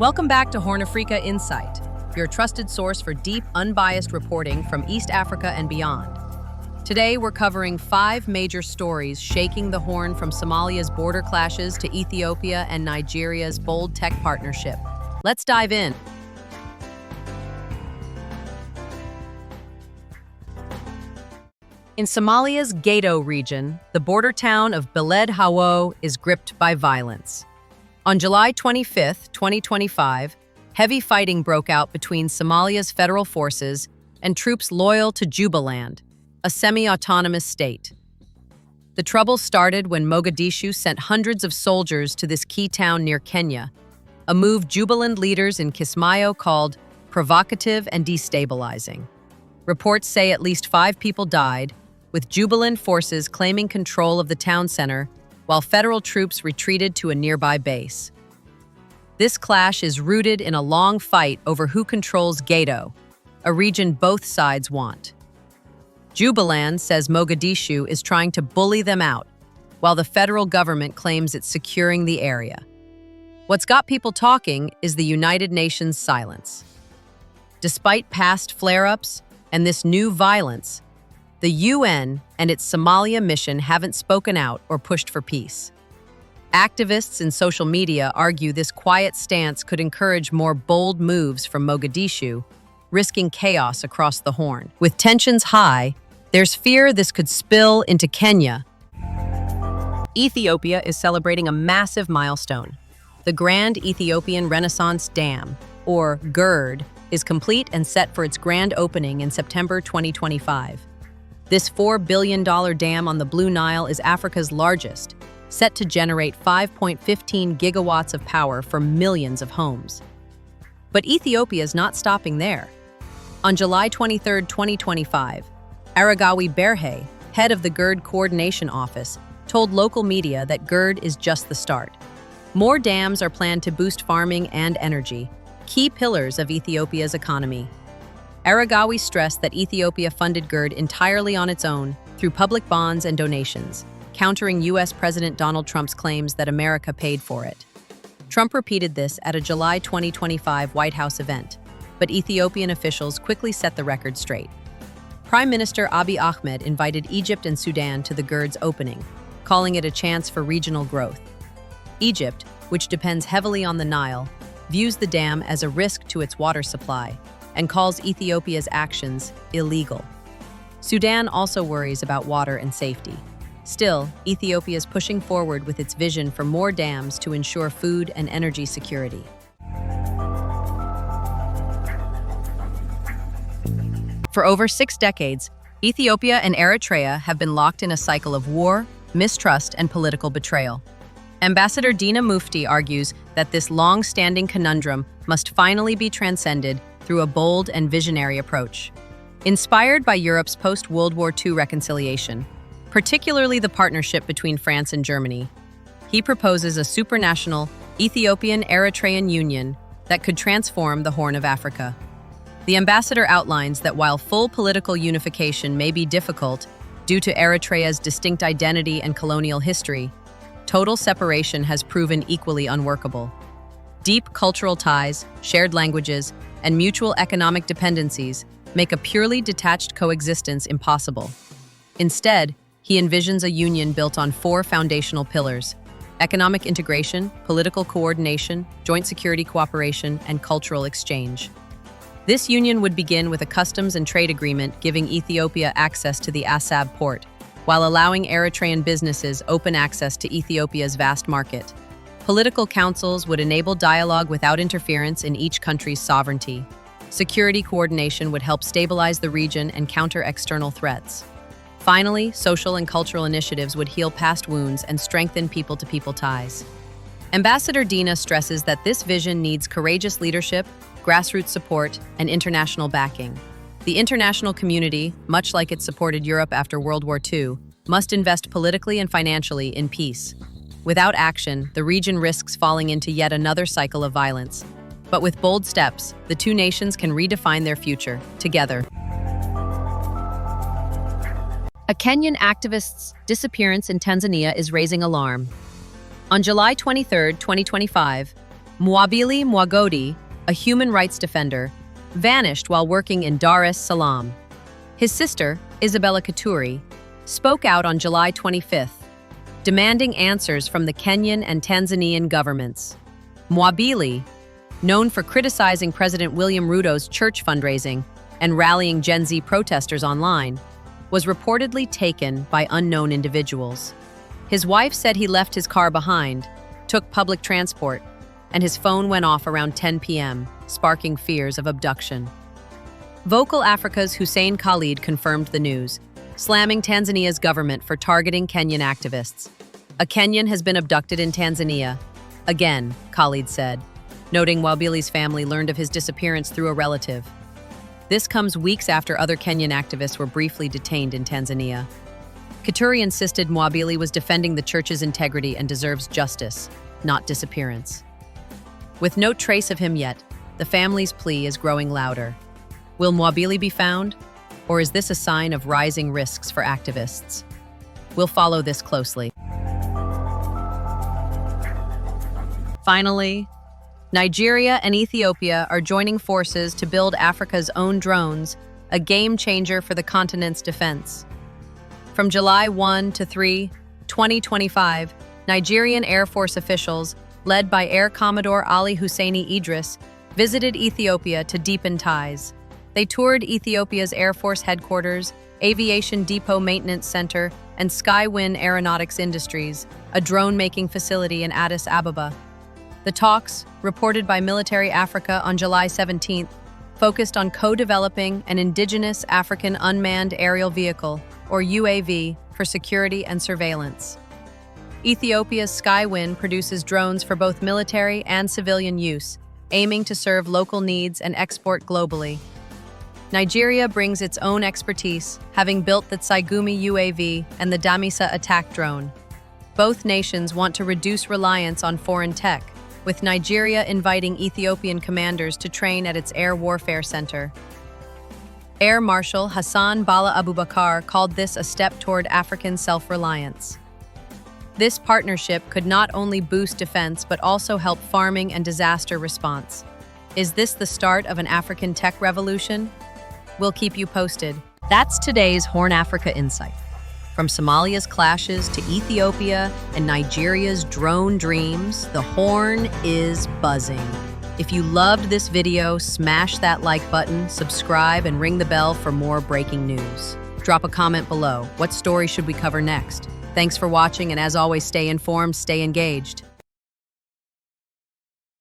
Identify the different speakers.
Speaker 1: Welcome back to HornAfrica Insight, your trusted source for deep, unbiased reporting from East Africa and beyond. Today, we're covering 5 major stories shaking the Horn, from Somalia's border clashes to Ethiopia and Nigeria's bold tech partnership. Let's dive in. In Somalia's Gedo region, the border town of Beled-Hawo is gripped by violence. On July 25, 2025, heavy fighting broke out between Somalia's federal forces and troops loyal to Jubaland, a semi-autonomous state. The trouble started when Mogadishu sent hundreds of soldiers to this key town near Kenya, a move Jubaland leaders in Kismayo called provocative and destabilizing. Reports say at least 5 people died, with Jubaland forces claiming control of the town center while federal troops retreated to a nearby base. This clash is rooted in a long fight over who controls Gedo, a region both sides want. Jubaland says Mogadishu is trying to bully them out, while the federal government claims it's securing the area. What's got people talking is the United Nations silence. Despite past flare-ups and this new violence, the UN and its Somalia mission haven't spoken out or pushed for peace. Activists in social media argue this quiet stance could encourage more bold moves from Mogadishu, risking chaos across the Horn. With tensions high, there's fear this could spill into Kenya. Ethiopia is celebrating a massive milestone. The Grand Ethiopian Renaissance Dam, or GERD, is complete and set for its grand opening in September 2025. This $4 billion dam on the Blue Nile is Africa's largest, set to generate 5.15 gigawatts of power for millions of homes. But Ethiopia is not stopping there. On July 23, 2025, Aragawi Berhe, head of the GERD Coordination Office, told local media that GERD is just the start. More dams are planned to boost farming and energy, key pillars of Ethiopia's economy. Aragawi stressed that Ethiopia funded GERD entirely on its own through public bonds and donations, countering U.S. President Donald Trump's claims that America paid for it. Trump repeated this at a July 2025 White House event, but Ethiopian officials quickly set the record straight. Prime Minister Abiy Ahmed invited Egypt and Sudan to the GERD's opening, calling it a chance for regional growth. Egypt, which depends heavily on the Nile, views the dam as a risk to its water supply and calls Ethiopia's actions illegal. Sudan also worries about water and safety. Still, Ethiopia is pushing forward with its vision for more dams to ensure food and energy security. For over 6 decades, Ethiopia and Eritrea have been locked in a cycle of war, mistrust, and political betrayal. Ambassador Dina Mufti argues that this long-standing conundrum must finally be transcended through a bold and visionary approach. Inspired by Europe's post-World War II reconciliation, particularly the partnership between France and Germany, he proposes a supranational Ethiopian-Eritrean union that could transform the Horn of Africa. The ambassador outlines that while full political unification may be difficult due to Eritrea's distinct identity and colonial history, total separation has proven equally unworkable. Deep cultural ties, shared languages, and mutual economic dependencies make a purely detached coexistence impossible. Instead, he envisions a union built on 4 foundational pillars: economic integration, political coordination, joint security cooperation, and cultural exchange. This union would begin with a customs and trade agreement giving Ethiopia access to the Assab port, while allowing Eritrean businesses open access to Ethiopia's vast market. Political councils would enable dialogue without interference in each country's sovereignty. Security coordination would help stabilize the region and counter external threats. Finally, social and cultural initiatives would heal past wounds and strengthen people-to-people ties. Ambassador Dina stresses that this vision needs courageous leadership, grassroots support, and international backing. The international community, much like it supported Europe after World War II, must invest politically and financially in peace. Without action, the region risks falling into yet another cycle of violence. But with bold steps, the 2 nations can redefine their future, together. A Kenyan activist's disappearance in Tanzania is raising alarm. On July 23, 2025, Mwabili Mwagodi, a human rights defender, vanished while working in Dar es Salaam. His sister, Isabella Katuri, spoke out on July 25th, demanding answers from the Kenyan and Tanzanian governments. Mwabili, known for criticizing President William Ruto's church fundraising and rallying Gen Z protesters online, was reportedly taken by unknown individuals. His wife said he left his car behind, took public transport, and his phone went off around 10 p.m., sparking fears of abduction. Vocal Africa's Hussein Khalid confirmed the news, slamming Tanzania's government for targeting Kenyan activists. A Kenyan has been abducted in Tanzania. Again, Khalid said, noting Mwabili's family learned of his disappearance through a relative. This comes weeks after other Kenyan activists were briefly detained in Tanzania. Katuri insisted Mwabili was defending the church's integrity and deserves justice, not disappearance. With no trace of him yet, the family's plea is growing louder. Will Mwabili be found? Or is this a sign of rising risks for activists? We'll follow this closely. Finally, Nigeria and Ethiopia are joining forces to build Africa's own drones, a game changer for the continent's defense. From July 1 to 3, 2025, Nigerian Air Force officials, led by Air Commodore Ali Husseini Idris, visited Ethiopia to deepen ties. They toured Ethiopia's Air Force headquarters, Aviation Depot Maintenance Center, and Skywin Aeronautics Industries, a drone-making facility in Addis Ababa. The talks, reported by Military Africa on July 17th, focused on co-developing an indigenous African unmanned aerial vehicle, or UAV, for security and surveillance. Ethiopia's Skywin produces drones for both military and civilian use, aiming to serve local needs and export globally. Nigeria brings its own expertise, having built the Tsaigumi UAV and the Damisa attack drone. Both nations want to reduce reliance on foreign tech, with Nigeria inviting Ethiopian commanders to train at its Air Warfare Center. Air Marshal Hassan Bala Abubakar called this a step toward African self-reliance. This partnership could not only boost defense but also help farming and disaster response. Is this the start of an African tech revolution? We'll keep you posted. That's today's HornAfrica Insight. From Somalia's clashes to Ethiopia and Nigeria's drone dreams, the Horn is buzzing. If you loved this video, smash that like button, subscribe, and ring the bell for more breaking news. Drop a comment below. What story should we cover next? Thanks for watching, and as always, stay informed, stay engaged.